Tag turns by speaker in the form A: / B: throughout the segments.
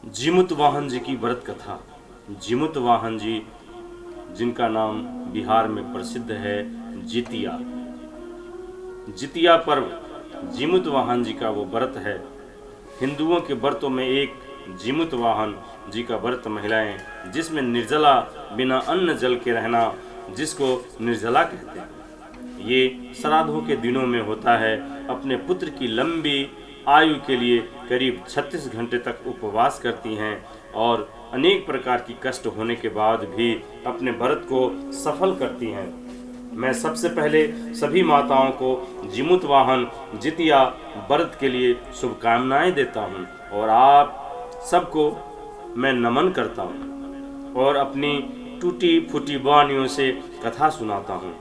A: जीमूत वाहन जी की व्रत कथा। जीमूत वाहन जी, जिनका नाम बिहार में प्रसिद्ध है जितिया। जितिया पर्व जीमूत वाहन जी का वो व्रत है। हिंदुओं के व्रतों में एक जीमूत वाहन जी का व्रत महिलाएं, जिसमें निर्जला बिना अन्न जल के रहना, जिसको निर्जला कहते हैं, ये श्राद्धों के दिनों में होता है। अपने पुत्र की लंबी आयु के लिए करीब 36 घंटे तक उपवास करती हैं और अनेक प्रकार की कष्ट होने के बाद भी अपने व्रत को सफल करती हैं। मैं सबसे पहले सभी माताओं को जीमूत वाहन जितिया व्रत के लिए शुभकामनाएं देता हूं और आप सबको मैं नमन करता हूं और अपनी टूटी फूटी वाणियों से कथा सुनाता हूं।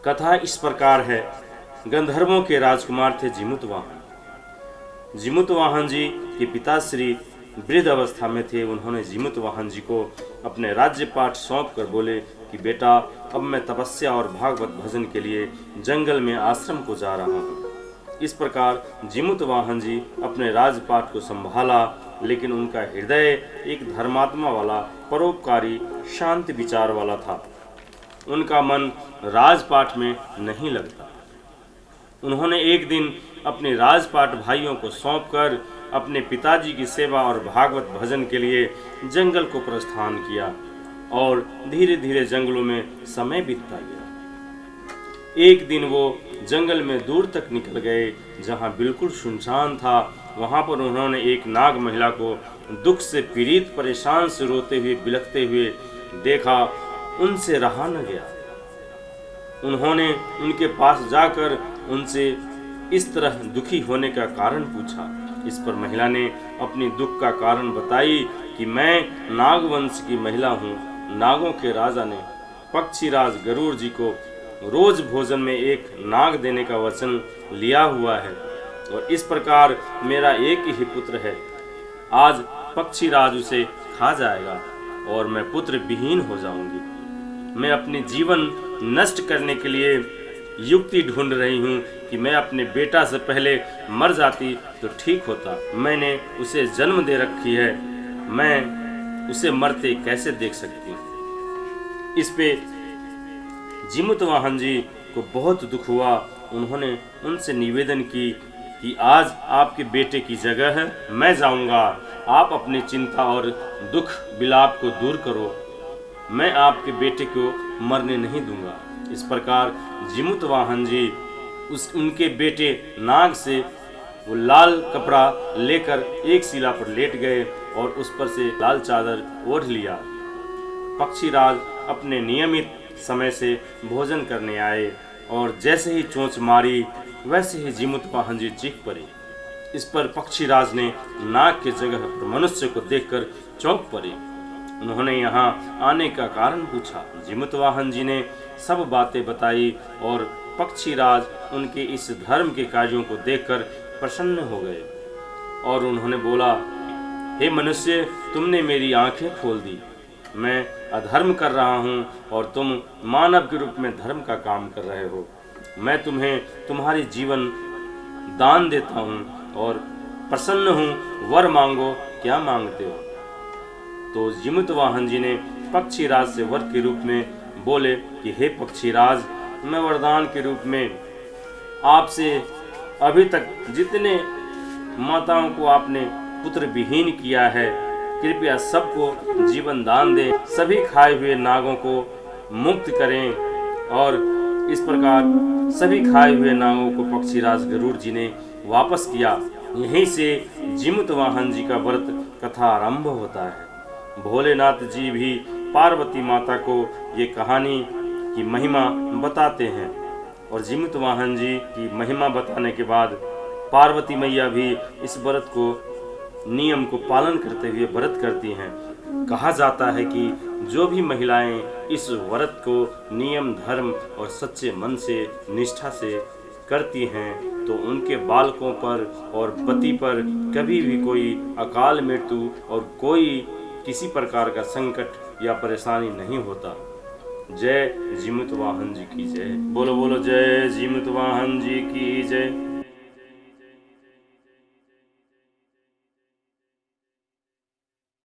A: कथा इस प्रकार है। गंधर्वों के राजकुमार थे जीमूत वाहन। जीमूत वाहन जी के पिताश्री वृद्ध अवस्था में थे। उन्होंने जीमूत वाहन जी को अपने राज्य पाठ सौंप कर बोले कि बेटा, अब मैं तपस्या और भागवत भजन के लिए जंगल में आश्रम को जा रहा हूँ। इस प्रकार जीमूत वाहन जी अपने राजपाट को संभाला, लेकिन उनका हृदय एक धर्मात्मा वाला, परोपकारी, शांत विचार वाला था। उनका मन राजपाट में नहीं लगता। उन्होंने एक दिन अपने राजपाट भाइयों को सौंपकर अपने पिताजी की सेवा और भागवत भजन के लिए जंगल को प्रस्थान किया और धीरे धीरे जंगलों में समय बीतता गया। एक दिन वो जंगल में दूर तक निकल गए, जहाँ बिल्कुल सुनसान था। वहाँ पर उन्होंने एक नाग महिला को दुख से पीड़ित, परेशान से रोते हुए, बिलखते हुए देखा। उनसे रहा न गया। उन्होंने उनके पास जाकर उनसे इस तरह दुखी होने का कारण पूछा। इस पर महिला ने अपनी दुख का कारण बताई कि मैं नागवंश की महिला हूँ। नागों के राजा ने पक्षीराज गरुड़ जी को रोज भोजन में एक नाग देने का वचन लिया हुआ है और इस प्रकार मेरा एक ही पुत्र है। आज पक्षीराज उसे खा जाएगा और मैं पुत्र विहीन हो जाऊंगी। मैं अपने जीवन नष्ट करने के लिए युक्ति ढूंढ रही हूँ कि मैं अपने बेटा से पहले मर जाती तो ठीक होता। मैंने उसे जन्म दे रखी है, मैं उसे मरते कैसे देख सकती हूँ। इस पे जीमूत वाहन जी को बहुत दुख हुआ। उन्होंने उनसे निवेदन की कि आज आपके बेटे की जगह है मैं जाऊंगा। आप अपनी चिंता और दुख विलाप को दूर करो। मैं आपके बेटे को मरने नहीं दूंगा। इस प्रकार जीमूत वाहन जी उनके बेटे नाग से वो लाल कपड़ा लेकर एक शिला पर लेट गए और उस पर से लाल चादर ओढ़ लिया। पक्षीराज अपने नियमित समय से भोजन करने आए और जैसे ही चोंच मारी वैसे ही जीमूत वाहन जी चीख पड़े। इस पर पक्षीराज ने नाग के जगह पर मनुष्य को देखकर चौंक पड़े। उन्होंने यहाँ आने का कारण पूछा। जीमूत वाहन जी ने सब बातें बताई और पक्षीराज उनके इस धर्म के कार्यों को देखकर प्रसन्न हो गए और उन्होंने बोला, हे मनुष्य, तुमने मेरी आंखें खोल दी। मैं अधर्म कर रहा हूँ और तुम मानव के रूप में धर्म का काम कर रहे हो। मैं तुम्हें तुम्हारी जीवन दान देता हूँ और प्रसन्न हूँ। वर मांगो, क्या मांगते हो? तो जीमूत वाहन जी ने पक्षीराज से वर के रूप में बोले कि हे पक्षीराज, मैं वरदान के रूप में आपसे अभी तक जितने माताओं को आपने पुत्र विहीन किया है, कृपया सबको जीवन दान दें, सभी खाए हुए नागों को मुक्त करें। और इस प्रकार सभी खाए हुए नागों को पक्षीराज गरुड़ जी ने वापस किया। यहीं से जीमूत वाहन जी का व्रत कथा आरंभ होता है। भोलेनाथ जी भी पार्वती माता को ये कहानी की महिमा बताते हैं और जीमूत वाहन जी की महिमा बताने के बाद पार्वती मैया भी इस व्रत को, नियम को पालन करते हुए व्रत करती हैं। कहा जाता है कि जो भी महिलाएं इस व्रत को नियम, धर्म और सच्चे मन से, निष्ठा से करती हैं तो उनके बालकों पर और पति पर कभी भी कोई अकाल मृत्यु और कोई किसी प्रकार का संकट या परेशानी नहीं होता। जय जीमूत वाहन जी की जय। बोलो बोलो जय जीमूत वाहन जी की जय।